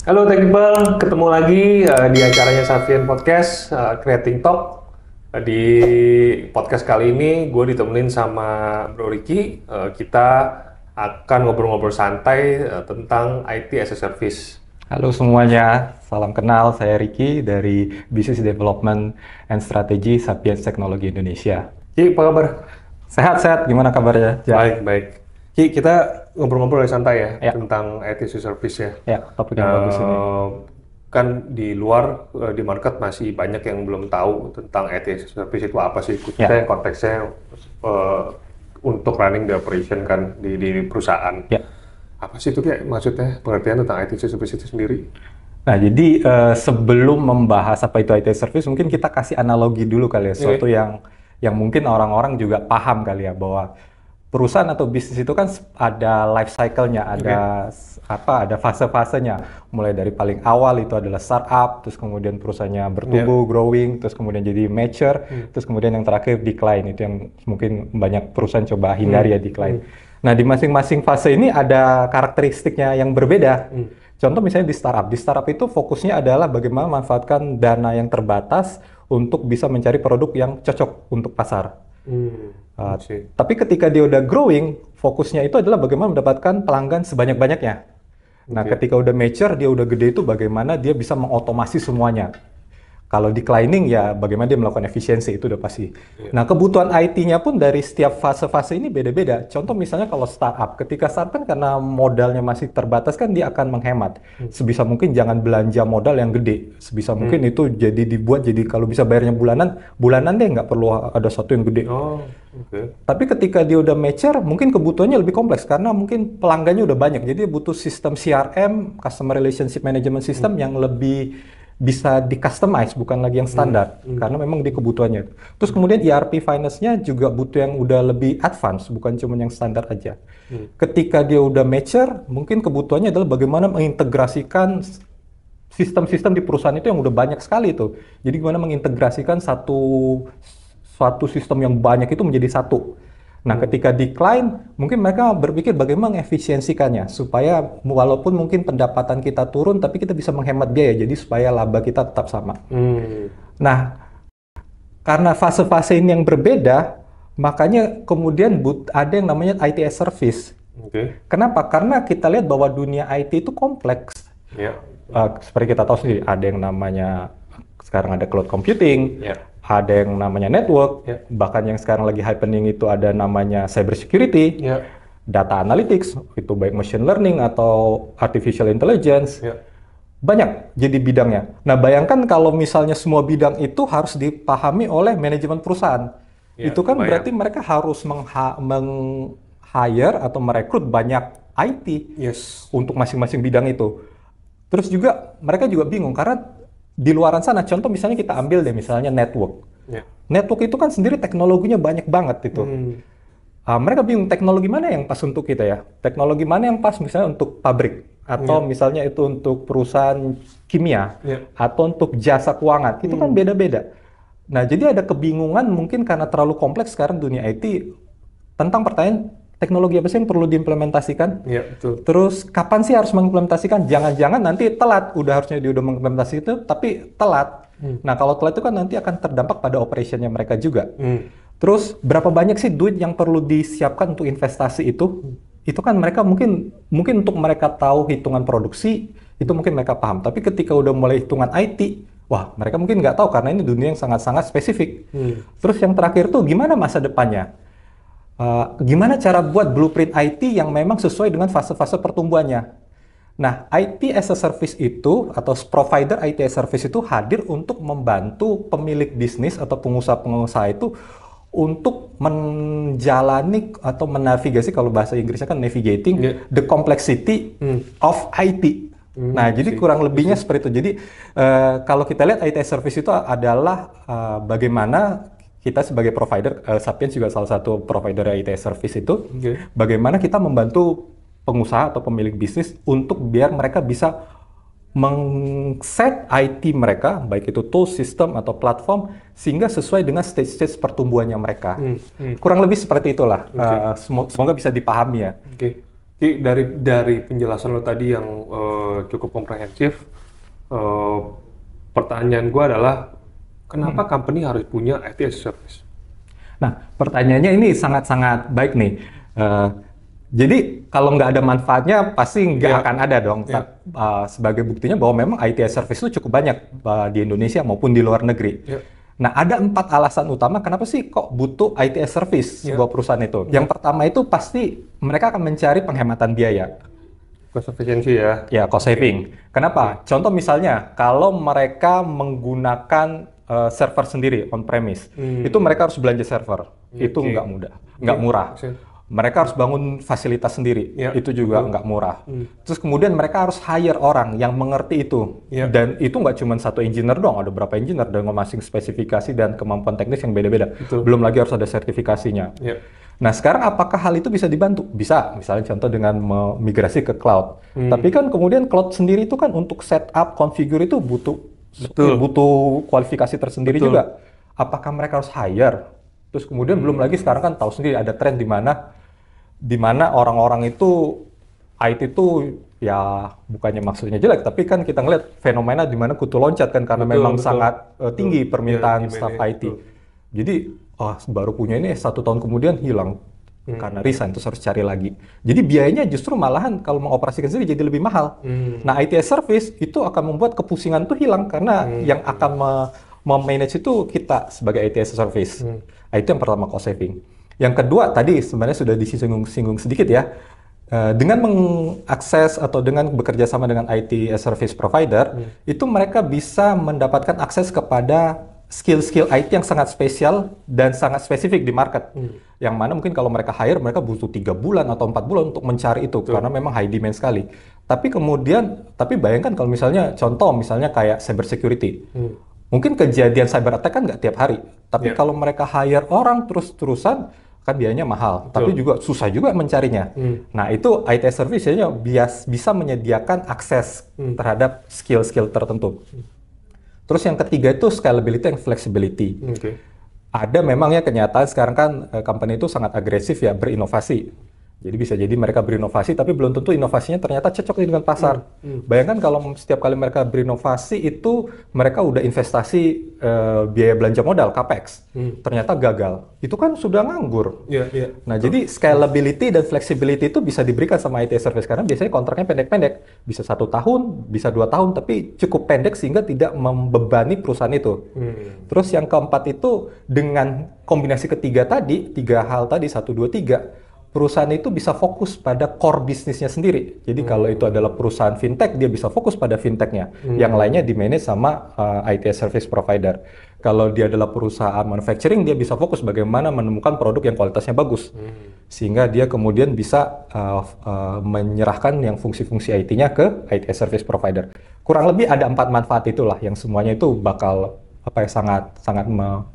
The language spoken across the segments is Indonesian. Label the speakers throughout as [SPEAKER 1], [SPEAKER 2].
[SPEAKER 1] Halo Tech People, ketemu lagi di acaranya Sapiens Podcast, Creating Talk. Di podcast kali ini gue ditemenin sama Bro Ricky. Kita akan ngobrol-ngobrol santai tentang IT as a Service.
[SPEAKER 2] Halo semuanya, salam kenal. Saya Ricky dari Business Development and Strategy Sapiens Teknologi Indonesia.
[SPEAKER 1] Ki, apa kabar?
[SPEAKER 2] Sehat-sehat, gimana kabarnya?
[SPEAKER 1] Baik, baik. Ki, kita ngobrol-ngobrol santai ya,
[SPEAKER 2] Ya,
[SPEAKER 1] tentang IT as a Service ya.
[SPEAKER 2] ya, topik yang bagus ini.
[SPEAKER 1] Kan di luar di market masih banyak yang belum tahu tentang IT as a Service itu apa sih,
[SPEAKER 2] Ya,
[SPEAKER 1] khususnya yang konteksnya eh, untuk running the operation kan di perusahaan.
[SPEAKER 2] ya.
[SPEAKER 1] Apa sih itu kayak maksudnya pengertian tentang IT as a Service itu sendiri?
[SPEAKER 2] Nah, jadi sebelum membahas apa itu IT Service, mungkin kita kasih analogi dulu kali ya, sesuatu
[SPEAKER 1] Oke.
[SPEAKER 2] yang mungkin orang-orang juga paham kali ya, bahwa perusahaan atau bisnis itu kan ada life cycle-nya,
[SPEAKER 1] Oke.
[SPEAKER 2] ada fase-fasenya. Mulai dari paling awal itu adalah startup, terus kemudian perusahaannya
[SPEAKER 1] Ya.
[SPEAKER 2] bertumbuh, growing, terus kemudian jadi mature,
[SPEAKER 1] Hmm.
[SPEAKER 2] terus kemudian yang terakhir decline. Itu yang mungkin banyak perusahaan coba hindari ya,
[SPEAKER 1] Hmm.
[SPEAKER 2] decline.
[SPEAKER 1] Hmm.
[SPEAKER 2] Nah, di masing-masing fase ini ada karakteristiknya yang berbeda.
[SPEAKER 1] Hmm.
[SPEAKER 2] Contoh misalnya di startup itu fokusnya adalah bagaimana memanfaatkan dana yang terbatas untuk bisa mencari produk yang cocok untuk pasar.
[SPEAKER 1] Hmm.
[SPEAKER 2] Uh,
[SPEAKER 1] Sih.
[SPEAKER 2] tapi ketika dia udah growing, fokusnya itu adalah bagaimana mendapatkan pelanggan sebanyak-banyaknya. Nah,
[SPEAKER 1] Oke.
[SPEAKER 2] ketika udah mature, dia udah gede itu bagaimana dia bisa mengotomasi semuanya. Kalau declining ya bagaimana dia melakukan efisiensi, itu udah pasti.
[SPEAKER 1] Ya.
[SPEAKER 2] Nah, kebutuhan IT-nya pun dari setiap fase-fase ini beda-beda. Contoh misalnya kalau startup, ketika startup kan karena modalnya masih terbatas kan dia akan menghemat.
[SPEAKER 1] Hmm.
[SPEAKER 2] Sebisa mungkin jangan belanja modal yang gede. Sebisa mungkin
[SPEAKER 1] Hmm.
[SPEAKER 2] itu jadi dibuat jadi kalau bisa bayarnya bulanan deh, nggak perlu ada satu yang gede.
[SPEAKER 1] Oh, oke.
[SPEAKER 2] Tapi ketika dia udah mature, mungkin kebutuhannya lebih kompleks karena mungkin pelanggannya udah banyak. Jadi dia butuh sistem CRM, Customer Relationship Management System yang lebih bisa di-customize, bukan lagi yang standar.
[SPEAKER 1] Hmm.
[SPEAKER 2] Karena memang di kebutuhannya. Terus kemudian ERP finance-nya juga butuh yang udah lebih advance, bukan cuma yang standar aja.
[SPEAKER 1] Hmm.
[SPEAKER 2] Ketika dia udah mature, mungkin kebutuhannya adalah bagaimana mengintegrasikan sistem-sistem di perusahaan itu yang udah banyak sekali tuh. Jadi gimana mengintegrasikan suatu sistem yang banyak itu menjadi satu. Nah, ketika decline, mungkin mereka berpikir bagaimana mengefisiensikannya supaya walaupun mungkin pendapatan kita turun, tapi kita bisa menghemat biaya, jadi supaya laba kita tetap sama.
[SPEAKER 1] Hmm.
[SPEAKER 2] Nah, karena fase-fase ini yang berbeda, makanya kemudian ada yang namanya IT as Service.
[SPEAKER 1] Oke.
[SPEAKER 2] Kenapa? Karena kita lihat bahwa dunia IT itu kompleks.
[SPEAKER 1] Ya.
[SPEAKER 2] Seperti kita tahu sendiri, ada yang namanya sekarang ada cloud computing,
[SPEAKER 1] Ya.
[SPEAKER 2] ada yang namanya network,
[SPEAKER 1] Ya.
[SPEAKER 2] bahkan yang sekarang lagi happening itu ada namanya cyber security,
[SPEAKER 1] Ya.
[SPEAKER 2] data analytics, itu baik machine learning atau artificial intelligence,
[SPEAKER 1] Ya.
[SPEAKER 2] banyak jadi bidangnya. Nah, bayangkan kalau misalnya semua bidang itu harus dipahami oleh manajemen perusahaan.
[SPEAKER 1] Ya,
[SPEAKER 2] Itu kan
[SPEAKER 1] kebayang.
[SPEAKER 2] berarti mereka harus meng-hire atau merekrut banyak IT
[SPEAKER 1] Yes.
[SPEAKER 2] untuk masing-masing bidang itu. Terus juga mereka juga bingung karena di luaran sana, contoh misalnya kita ambil deh misalnya network.
[SPEAKER 1] Ya.
[SPEAKER 2] Network itu kan sendiri teknologinya banyak banget itu.
[SPEAKER 1] Hmm.
[SPEAKER 2] Mereka bingung teknologi mana yang pas untuk kita ya. Teknologi mana yang pas misalnya untuk pabrik atau
[SPEAKER 1] Ya.
[SPEAKER 2] misalnya itu untuk perusahaan kimia
[SPEAKER 1] Ya.
[SPEAKER 2] atau untuk jasa keuangan. Itu kan beda-beda. Nah, jadi ada kebingungan mungkin karena terlalu kompleks sekarang dunia IT tentang pertanyaan teknologi apa sih yang perlu diimplementasikan.
[SPEAKER 1] Ya, betul.
[SPEAKER 2] Terus kapan sih harus mengimplementasikan? Jangan-jangan nanti telat. Harusnya dia udah mengimplementasi itu, tapi telat. Nah, kalau telat itu kan nanti akan terdampak pada operationnya mereka juga. Terus berapa banyak sih duit yang perlu disiapkan untuk investasi itu? Itu kan mereka mungkin untuk mereka tahu hitungan produksi, itu mungkin mereka paham. Tapi ketika udah mulai hitungan IT, wah mereka mungkin nggak tahu karena ini dunia yang sangat-sangat spesifik. Terus yang terakhir tuh gimana masa depannya? Gimana cara buat blueprint IT yang memang sesuai dengan fase-fase pertumbuhannya. Nah, IT as a service itu, atau provider IT as a service itu hadir untuk membantu pemilik bisnis atau pengusaha-pengusaha itu untuk menjalani atau menavigasi, kalau bahasa Inggrisnya kan navigating,
[SPEAKER 1] Yeah.
[SPEAKER 2] the complexity of IT. Nah, jadi kurang lebihnya seperti itu. Jadi, kalau kita lihat IT as a service itu adalah bagaimana kita sebagai provider, Sapiens juga salah satu provider IT service itu, bagaimana kita membantu pengusaha atau pemilik bisnis untuk biar mereka bisa meng-set IT mereka, baik itu tool, system, atau platform, sehingga sesuai dengan stage-stage pertumbuhannya mereka. Kurang lebih seperti itulah. Semoga bisa dipahami ya.
[SPEAKER 1] Oke. Dari penjelasan lo tadi yang cukup komprehensif. Pertanyaan gue adalah, kenapa company harus punya IT as a service?
[SPEAKER 2] Nah, pertanyaannya ini sangat-sangat baik nih. Jadi kalau nggak ada manfaatnya pasti nggak akan ada dong. Sebagai buktinya bahwa memang IT as a service itu cukup banyak di Indonesia maupun di luar negeri. Nah, ada 4 alasan utama kenapa sih kok butuh IT as service sebuah perusahaan itu. Yang pertama itu pasti mereka akan mencari penghematan biaya.
[SPEAKER 1] Cost efficiency ya?
[SPEAKER 2] Ya, cost saving. Kenapa? Contoh misalnya, kalau mereka menggunakan server sendiri on-premise, itu mereka harus belanja server. Itu nggak mudah, nggak murah. Mereka harus bangun fasilitas sendiri, itu juga nggak murah. Terus kemudian mereka harus hire orang yang mengerti itu. Dan itu nggak cuma satu engineer dong, ada berapa engineer dengan masing spesifikasi dan kemampuan teknis yang beda-beda. Belum lagi harus ada sertifikasinya. Nah, sekarang apakah hal itu bisa dibantu? Bisa, misalnya contoh dengan migrasi ke cloud. Tapi kan kemudian cloud sendiri itu kan untuk setup, configure itu butuh kualifikasi tersendiri juga. Apakah mereka harus hire? Terus kemudian belum lagi sekarang kan tahu sendiri ada tren di mana orang-orang itu IT itu ya bukannya maksudnya jelek, tapi kan kita ngeliat fenomena di mana kutu loncat kan karena memang sangat tinggi permintaan staff IT. Jadi baru punya ini 1 tahun kemudian hilang karena resign, terus harus cari lagi. Jadi biayanya justru malahan kalau mengoperasikan sendiri jadi lebih mahal. Nah, IT as service itu akan membuat kepusingan itu hilang karena yang akan memanage itu kita sebagai IT as service. Itu yang pertama, cost saving. Yang kedua tadi sebenarnya sudah disinggung sedikit ya. Dengan mengakses atau dengan bekerja sama dengan IT as service provider, itu mereka bisa mendapatkan akses kepada skill-skill IT yang sangat spesial dan sangat spesifik di market. Yang mana mungkin kalau mereka hire, mereka butuh 3 bulan atau 4 bulan untuk mencari itu, karena memang high demand sekali. Tapi bayangkan kalau misalnya, misalnya kayak cyber security. Mungkin kejadian cyber attack kan nggak tiap hari. Tapi kalau mereka hire orang terus-terusan, kan biayanya mahal. Tapi juga susah juga mencarinya. Nah, itu IT service-nya bisa menyediakan akses terhadap skill-skill tertentu. Terus yang ketiga itu scalability and flexibility. Ada memang ya kenyataan sekarang kan company itu sangat agresif ya berinovasi. Jadi bisa jadi mereka berinovasi tapi belum tentu inovasinya ternyata cocok dengan pasar. Bayangkan kalau setiap kali mereka berinovasi itu mereka udah investasi biaya belanja modal CAPEX. Ternyata gagal. Itu kan sudah nganggur. Nah, jadi scalability dan flexibility itu bisa diberikan sama IT service karena biasanya kontraknya pendek-pendek. Bisa 1 tahun, bisa 2 tahun, tapi cukup pendek sehingga tidak membebani perusahaan itu. Terus yang keempat itu dengan kombinasi ketiga tadi, 3 hal tadi, 1, 2, 3, perusahaan itu bisa fokus pada core bisnisnya sendiri. Jadi kalau itu adalah perusahaan fintech, dia bisa fokus pada fintechnya. Yang lainnya di-manage sama IT service provider. Kalau dia adalah perusahaan manufacturing, dia bisa fokus bagaimana menemukan produk yang kualitasnya bagus. Sehingga dia kemudian bisa menyerahkan yang fungsi-fungsi IT-nya ke IT service provider. Kurang lebih ada 4 manfaat itulah yang semuanya itu bakal sangat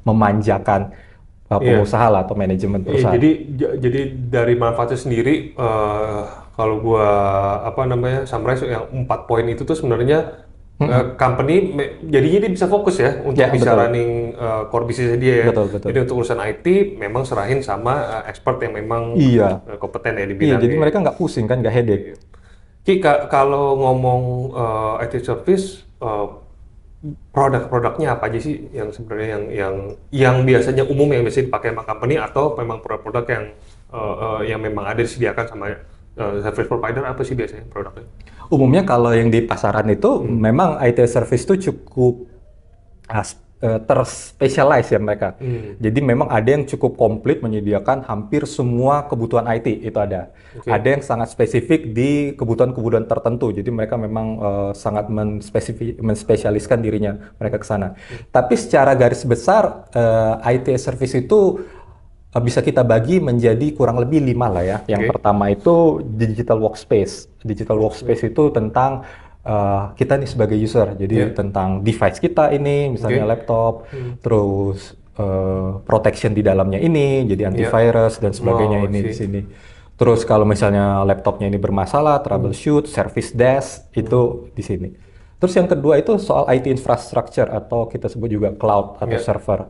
[SPEAKER 2] memanjakan pengusaha lah atau manajemen perusahaan.
[SPEAKER 1] Jadi dari manfaatnya sendiri, kalau gua summarize yang 4 poin itu tuh sebenarnya company jadinya dia bisa fokus ya untuk bisa running core bisnisnya dia ya. Jadi untuk urusan IT memang serahin sama expert yang memang kompeten ya di bidangnya.
[SPEAKER 2] Jadi mereka nggak pusing kan, nggak headache.
[SPEAKER 1] Ki, kalau ngomong IT service, produk-produknya apa aja sih yang sebenarnya yang biasanya umum yang biasa dipakai sama company atau memang produk-produk yang memang ada disediakan sama service provider, apa sih biasanya produknya?
[SPEAKER 2] Umumnya kalau yang di pasaran itu memang IT service itu cukup terspesialis ya mereka. Jadi memang ada yang cukup komplit menyediakan hampir semua kebutuhan IT itu ada. Ada yang sangat spesifik di kebutuhan-kebutuhan tertentu. Jadi mereka memang sangat menspesialiskan dirinya mereka ke sana. Tapi secara garis besar IT service itu bisa kita bagi menjadi kurang lebih 5 lah ya. Yang pertama itu digital workspace. Digital workspace itu tentang kita nih sebagai user, jadi tentang device kita ini, misalnya laptop, terus protection di dalamnya ini, jadi antivirus dan sebagainya di sini. Terus kalau misalnya laptopnya ini bermasalah, troubleshoot, service desk itu di sini. Terus yang kedua itu soal IT infrastructure atau kita sebut juga cloud atau server.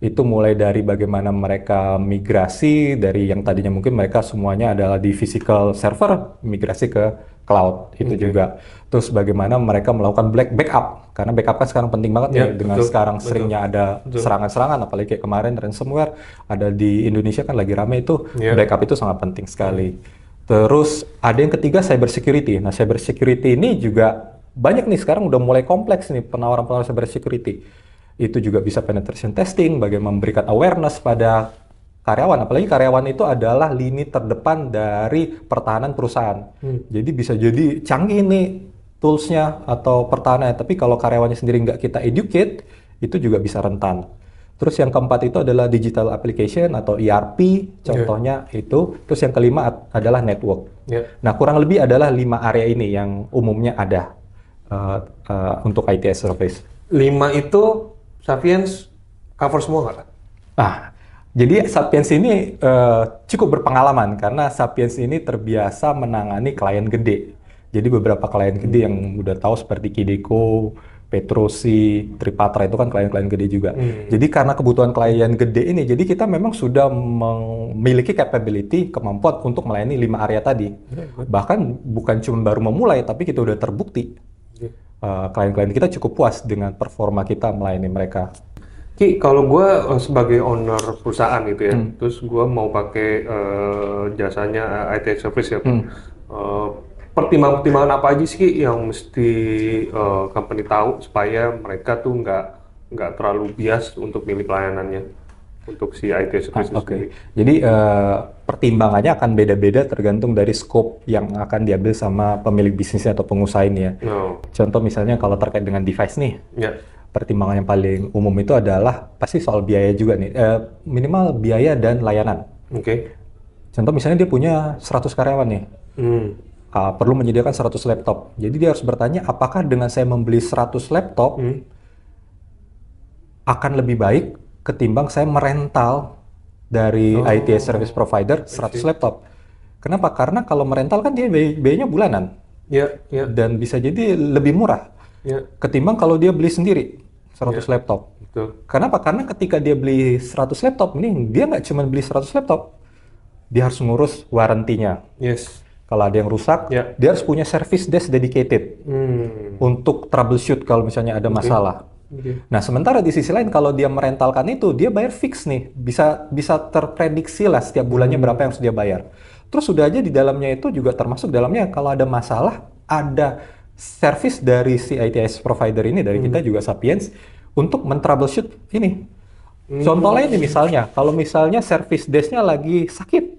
[SPEAKER 2] Itu mulai dari bagaimana mereka migrasi dari yang tadinya mungkin mereka semuanya adalah di physical server, migrasi ke cloud itu juga. Terus bagaimana mereka melakukan backup, karena backup kan sekarang penting banget nih dengan sekarang seringnya ada serangan-serangan, apalagi kayak kemarin ransomware ada di Indonesia kan lagi rame itu, backup itu sangat penting sekali. Terus ada yang ketiga cyber security. Nah cyber security ini juga banyak nih sekarang udah mulai kompleks nih penawaran-penawaran cyber security. Itu juga bisa penetration testing, bagaimana memberikan awareness pada karyawan. Apalagi karyawan itu adalah lini terdepan dari pertahanan perusahaan. Jadi bisa jadi canggih nih tools-nya atau pertahanan. Tapi kalau karyawannya sendiri nggak kita educate, itu juga bisa rentan. Terus yang keempat itu adalah digital application atau ERP, contohnya itu. Terus yang kelima adalah network. Nah kurang lebih adalah 5 area ini yang umumnya ada untuk IT as a service.
[SPEAKER 1] 5 itu Sapiens cover semua nggak?
[SPEAKER 2] Jadi Sapiens ini cukup berpengalaman karena Sapiens ini terbiasa menangani klien gede. Jadi beberapa klien gede yang udah tahu seperti Kideko, Petrosi, Tripatra itu kan klien-klien gede juga. Jadi karena kebutuhan klien gede ini, jadi kita memang sudah memiliki capability, kemampuan untuk melayani 5 area tadi. Bahkan bukan cuma baru memulai, tapi kita udah terbukti. Klien-klien kita cukup puas dengan performa kita melayani mereka.
[SPEAKER 1] Ki, kalau gue sebagai owner perusahaan gitu ya, terus gue mau pakai jasanya IT service ya, pertimbangan-pertimbangan apa aja sih Ki, yang mesti company tahu supaya mereka tuh nggak terlalu bias untuk milih pelayanannya untuk si IT service sendiri.
[SPEAKER 2] Jadi pertimbangannya akan beda-beda tergantung dari scope yang akan diambil sama pemilik bisnisnya atau pengusaha ini ya. Contoh misalnya kalau terkait dengan device nih, pertimbangan yang paling umum itu adalah pasti soal biaya juga nih, minimal biaya dan layanan. Contoh misalnya dia punya 100 karyawan nih, perlu menyediakan 100 laptop. Jadi dia harus bertanya apakah dengan saya membeli 100 laptop akan lebih baik ketimbang saya merental dari IT service provider 100 laptop. Kenapa? Karena kalau merental kan dia biayanya bulanan. Dan bisa jadi lebih murah ketimbang kalau dia beli sendiri 100 laptop. Kenapa? Karena ketika dia beli 100 laptop, ini dia nggak cuma beli 100 laptop, dia harus ngurus warrantinya. Kalau ada yang rusak, dia harus punya service desk dedicated untuk troubleshoot kalau misalnya ada masalah. Nah, sementara di sisi lain kalau dia merentalkan itu, dia bayar fix nih, bisa terprediksi lah setiap bulannya berapa yang harus dia bayar. Terus sudah aja di dalamnya itu juga termasuk dalamnya kalau ada masalah, ada service dari si ITS provider ini, dari kita juga Sapiens, untuk men-troubleshoot ini. Contoh lain nih misalnya, kalau misalnya service desk-nya lagi sakit,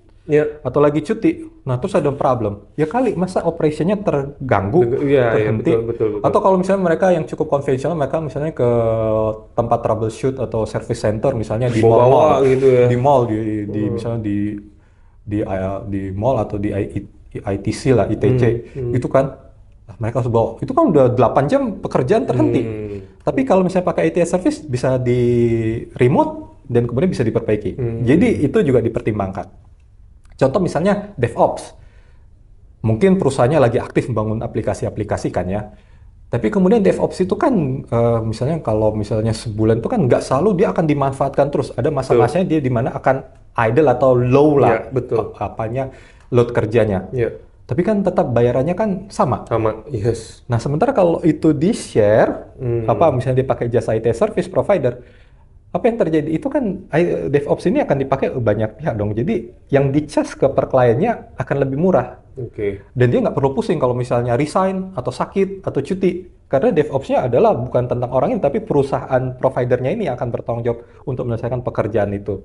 [SPEAKER 2] atau lagi cuti, nah terus ada problem, ya kali masa operationnya terganggu, terhenti.
[SPEAKER 1] Betul.
[SPEAKER 2] Atau kalau misalnya mereka yang cukup konvensional, mereka misalnya ke tempat troubleshoot atau service center, misalnya di mall,
[SPEAKER 1] gitu ya.
[SPEAKER 2] di mall, misalnya di mall atau di ITC lah, ITC, itu kan mereka harus bawa, itu kan udah 8 jam pekerjaan terhenti. Tapi kalau misalnya pakai IT service bisa di remote dan kemudian bisa diperbaiki. Jadi itu juga dipertimbangkan. Contoh misalnya DevOps, mungkin perusahaannya lagi aktif membangun aplikasi-aplikasi kan ya. Tapi kemudian DevOps itu kan misalnya kalau misalnya sebulan itu kan nggak selalu dia akan dimanfaatkan terus. Ada masa-masanya dia di mana akan idle atau low lah, load kerjanya. Tapi kan tetap bayarannya kan sama. Nah sementara kalau itu di share, misalnya dia pakai jasa IT service provider, apa yang terjadi itu kan DevOps ini akan dipakai banyak pihak dong. Jadi yang di-charge ke per kliennya akan lebih murah. Dan dia nggak perlu pusing kalau misalnya resign atau sakit atau cuti. Karena DevOps-nya adalah bukan tentang orang ini, tapi perusahaan providernya ini akan bertanggung jawab untuk menyelesaikan pekerjaan itu.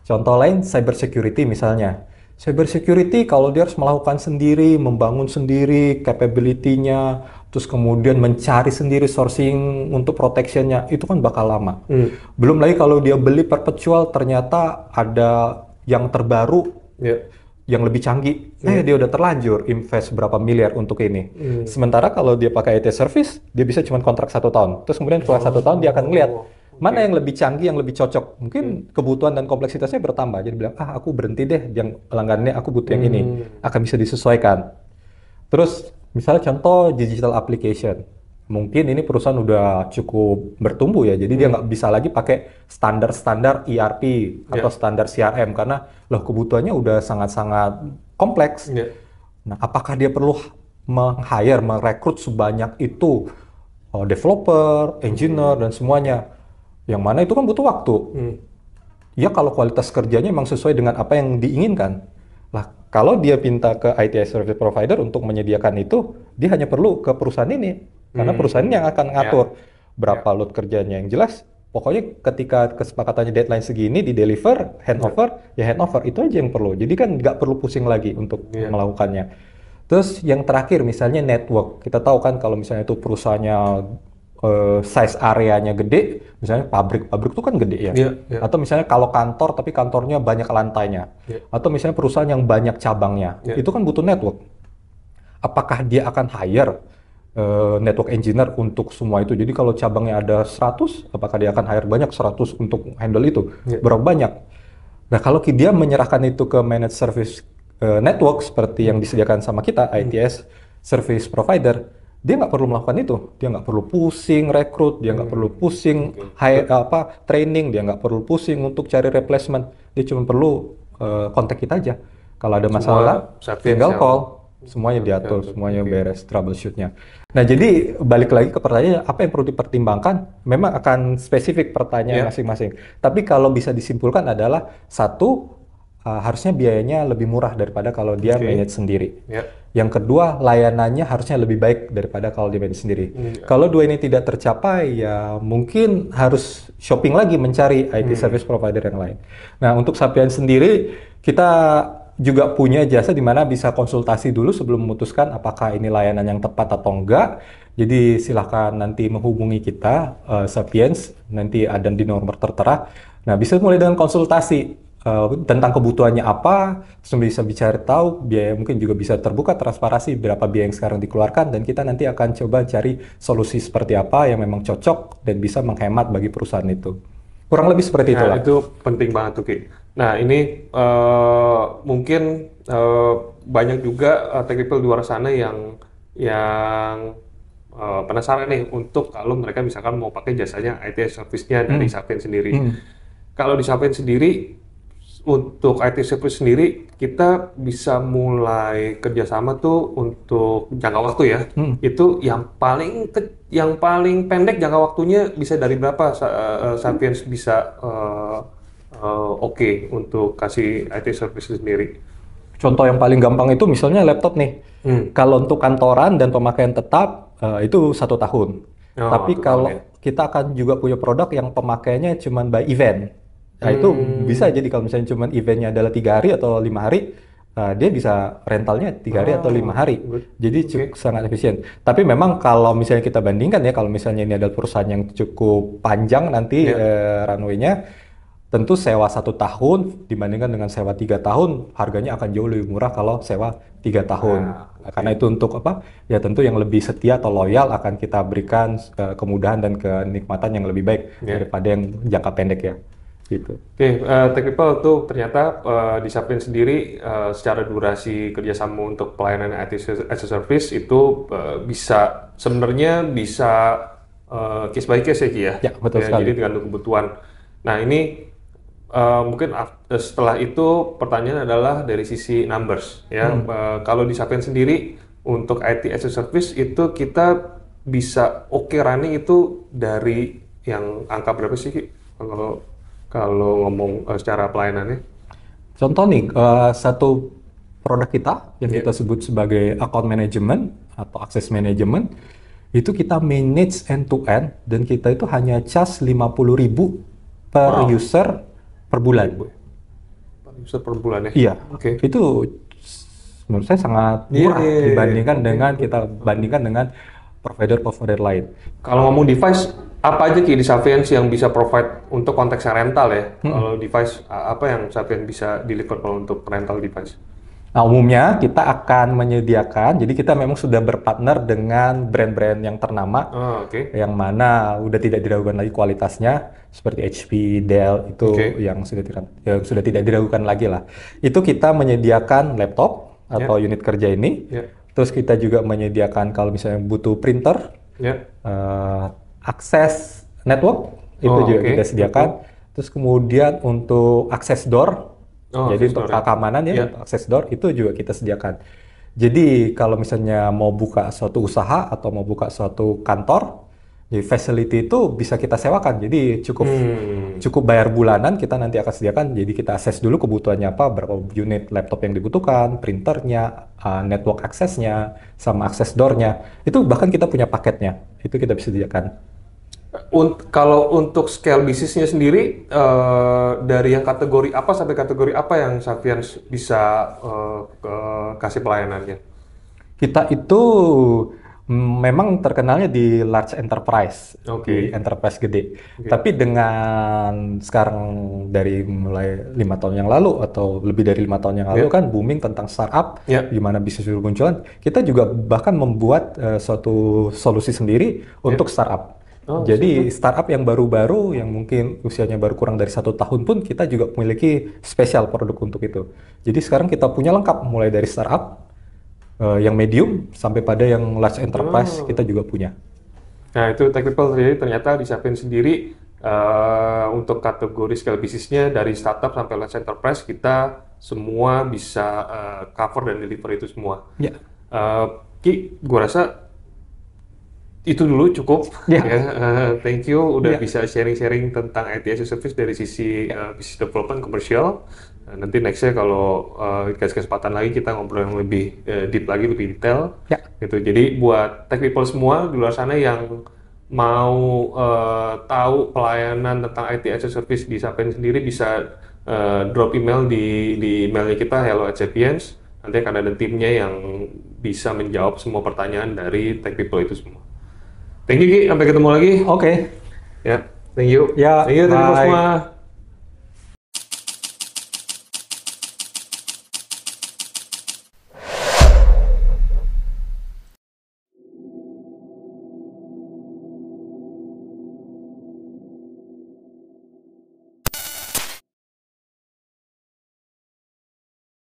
[SPEAKER 2] Contoh lain cyber security misalnya. Cyber security kalau dia harus melakukan sendiri, membangun sendiri capability-nya, terus kemudian mencari sendiri sourcing untuk protection-nya, itu kan bakal lama. Belum lagi kalau dia beli perpetual ternyata ada yang terbaru, yang lebih canggih, dia udah terlanjur invest berapa miliar untuk ini. Sementara kalau dia pakai IT service, dia bisa cuma kontrak 1 tahun. Terus kemudian setelah 1 tahun dia akan ngeliat mana yang lebih canggih, yang lebih cocok. Mungkin kebutuhan dan kompleksitasnya bertambah. Jadi bilang, aku berhenti deh, yang langganannya aku butuh yang ini. Akan bisa disesuaikan. Terus, misalnya contoh digital application. mungkin ini perusahaan udah cukup bertumbuh ya, jadi dia nggak bisa lagi pakai standar-standar ERP atau standar CRM karena loh kebutuhannya udah sangat-sangat kompleks. Nah, apakah dia perlu meng-hire, merekrut sebanyak itu developer, engineer, dan semuanya? Yang mana itu kan butuh waktu. Ya kalau kualitas kerjanya memang sesuai dengan apa yang diinginkan. Lah, kalau dia pinta ke IT service provider untuk menyediakan itu, dia hanya perlu ke perusahaan ini. Karena perusahaan ini yang akan ngatur berapa load kerjanya. Yang jelas, pokoknya ketika kesepakatannya deadline segini, di deliver, handover, ya handover. Itu aja yang perlu. Jadi kan nggak perlu pusing lagi untuk melakukannya. Terus yang terakhir misalnya network. Kita tahu kan kalau misalnya itu perusahaannya size areanya gede, misalnya pabrik itu kan gede ya. Atau misalnya kalau kantor tapi kantornya banyak lantainya. Atau misalnya perusahaan yang banyak cabangnya. Itu kan butuh network. Apakah dia akan hire network engineer untuk semua itu? Jadi kalau cabangnya ada 100, apakah dia akan hire banyak 100 untuk handle itu? Berapa banyak? Nah, kalau dia menyerahkan itu ke managed service network seperti yang disediakan sama kita, ITS service provider, dia nggak perlu melakukan itu. Dia nggak perlu pusing rekrut, dia nggak perlu pusing training, dia nggak perlu pusing untuk cari replacement. Dia cuma perlu kontak kita aja. Kalau ada masalah, tinggal call. Semuanya diatur, semuanya beres troubleshoot-nya. Nah, jadi balik lagi ke pertanyaan, apa yang perlu dipertimbangkan? Memang akan spesifik pertanyaan masing-masing. Tapi kalau bisa disimpulkan adalah satu, harusnya biayanya lebih murah daripada kalau dia manage sendiri. Yang kedua, layanannya harusnya lebih baik daripada kalau dia manage sendiri. Kalau dua ini tidak tercapai, ya mungkin harus shopping lagi mencari IT service provider yang lain. Nah, untuk Sapiens sendiri, kita juga punya jasa di mana bisa konsultasi dulu sebelum memutuskan apakah ini layanan yang tepat atau enggak. Jadi silahkan nanti menghubungi kita, Sapiens, nanti ada di nomor tertera. Nah, bisa mulai dengan konsultasi tentang kebutuhannya apa, terus bisa bicara tahu, biaya mungkin juga bisa terbuka, transparansi berapa biaya yang sekarang dikeluarkan, dan kita nanti akan coba cari solusi seperti apa yang memang cocok dan bisa menghemat bagi perusahaan itu. Kurang lebih seperti itulah.
[SPEAKER 1] Itu penting banget tuh, Ki. Nah, ini mungkin banyak juga tech people di luar sana yang penasaran nih untuk kalau mereka misalkan mau pakai jasanya IT service-nya dari Sapiens sendiri. Kalau di Sapiens sendiri, untuk IT service sendiri, kita bisa mulai kerjasama tuh untuk jangka waktu ya. Itu yang paling pendek jangka waktunya bisa dari berapa Sapiens bisa oke untuk kasih IT service sendiri?
[SPEAKER 2] Contoh yang paling gampang itu misalnya laptop nih. Kalau untuk kantoran dan pemakaian tetap itu 1 tahun. Tapi kalau kita akan juga punya produk yang pemakaiannya cuma by event. Nah, itu bisa jadi kalau misalnya cuma eventnya adalah 3 hari atau 5 hari, dia bisa rentalnya 3 hari atau 5 hari. Jadi cukup sangat efisien. Tapi memang kalau misalnya kita bandingkan ya, kalau misalnya ini adalah perusahaan yang cukup panjang nanti runway-nya, tentu sewa 1 tahun dibandingkan dengan sewa 3 tahun, harganya akan jauh lebih murah kalau sewa 3 tahun. Karena itu untuk apa? Ya tentu yang lebih setia atau loyal akan kita berikan kemudahan dan kenikmatan yang lebih baik daripada yang jangka pendek ya. Gitu.
[SPEAKER 1] Tech people tuh ternyata di Sapiens sendiri secara durasi kerjasama untuk pelayanan IT as a service itu sebenarnya bisa case by case ya, Ki ya?
[SPEAKER 2] Ya, betul sekali.
[SPEAKER 1] Jadi tergantung kebutuhan. Nah, ini mungkin setelah itu pertanyaan adalah dari sisi numbers ya. Kalau di Sapiens sendiri untuk IT as a service itu kita bisa running itu dari yang angka berapa sih, Ki? Kalau ngomong secara pelayanannya?
[SPEAKER 2] Contoh nih, satu produk kita yang kita sebut sebagai account management atau access management, itu kita manage end-to-end dan kita itu hanya charge 50.000 per user per bulan.
[SPEAKER 1] Per user per bulan ya?
[SPEAKER 2] Iya, itu menurut saya sangat murah dibandingkan dengan provider lain.
[SPEAKER 1] Kalau ngomong device, apa aja Ki di Sapiens yang bisa provide untuk konteksnya rental ya? Kalau device, apa yang Sapiens bisa deliver kalau untuk rental device?
[SPEAKER 2] Nah, umumnya kita akan menyediakan, jadi kita memang sudah berpartner dengan brand-brand yang ternama, yang mana udah tidak diragukan lagi kualitasnya, seperti HP, Dell, itu yang sudah tidak diragukan lagi lah. Itu kita menyediakan laptop atau unit kerja ini, terus kita juga menyediakan kalau misalnya butuh printer,
[SPEAKER 1] Ya.
[SPEAKER 2] Akses network itu
[SPEAKER 1] Oh,
[SPEAKER 2] juga
[SPEAKER 1] oke.
[SPEAKER 2] kita sediakan. Terus kemudian untuk akses door,
[SPEAKER 1] Oh,
[SPEAKER 2] jadi
[SPEAKER 1] akses
[SPEAKER 2] untuk
[SPEAKER 1] door ya.
[SPEAKER 2] keamanan ya,
[SPEAKER 1] Ya.
[SPEAKER 2] untuk akses door itu juga kita sediakan. Jadi kalau misalnya mau buka suatu usaha atau mau buka suatu kantor, jadi facility itu bisa kita sewakan. Jadi cukup
[SPEAKER 1] Hmm.
[SPEAKER 2] cukup bayar bulanan, kita nanti akan sediakan. Jadi kita akses dulu kebutuhannya apa, berapa unit laptop yang dibutuhkan, printernya, network aksesnya, sama akses door-nya. Itu bahkan kita punya paketnya. Itu kita bisa sediakan.
[SPEAKER 1] Kalau untuk scale bisnisnya sendiri, dari yang kategori apa sampai kategori apa yang Safian bisa kasih pelayanannya?
[SPEAKER 2] Kita itu memang terkenalnya di large enterprise, di
[SPEAKER 1] Oke.
[SPEAKER 2] enterprise gede.
[SPEAKER 1] Oke.
[SPEAKER 2] Tapi dengan sekarang dari mulai 5 tahun yang lalu atau lebih dari 5 tahun yang lalu
[SPEAKER 1] Ya.
[SPEAKER 2] kan booming tentang startup,
[SPEAKER 1] Ya.
[SPEAKER 2] di mana bisnis bermunculan, kita juga bahkan membuat suatu solusi sendiri
[SPEAKER 1] Ya.
[SPEAKER 2] untuk startup.
[SPEAKER 1] Oh, siap tuh.
[SPEAKER 2] Jadi startup yang baru-baru, yang mungkin usianya baru kurang dari 1 tahun pun kita juga memiliki spesial produk untuk itu. Jadi sekarang kita punya lengkap mulai dari startup yang medium sampai pada yang large enterprise
[SPEAKER 1] Oh.
[SPEAKER 2] kita juga punya.
[SPEAKER 1] Nah, itu Tech People ternyata disiapin sendiri untuk kategori scale bisnisnya dari startup sampai large enterprise kita semua bisa cover dan deliver itu semua.
[SPEAKER 2] Ya,
[SPEAKER 1] Eh, Ki, gua rasa itu dulu cukup
[SPEAKER 2] ya,
[SPEAKER 1] ya. Thank you udah
[SPEAKER 2] ya,
[SPEAKER 1] bisa sharing-sharing tentang IT as a Service dari sisi business development komersial. Nanti nextnya kalau dikasih kesempatan lagi kita ngobrol yang lebih deep lagi, lebih detail
[SPEAKER 2] ya.
[SPEAKER 1] gitu. Jadi buat tech people semua di luar sana yang mau tahu pelayanan tentang IT as a Service di Sapiens sendiri bisa drop email di emailnya kita hello@sapiens. Nanti akan ada timnya yang bisa menjawab semua pertanyaan dari tech people itu semua. Thank you Ki, sampai ketemu lagi.
[SPEAKER 2] Oke,
[SPEAKER 1] Ya, thank you.
[SPEAKER 2] ya,
[SPEAKER 1] Thank you, thank you
[SPEAKER 2] bye.
[SPEAKER 1] semua.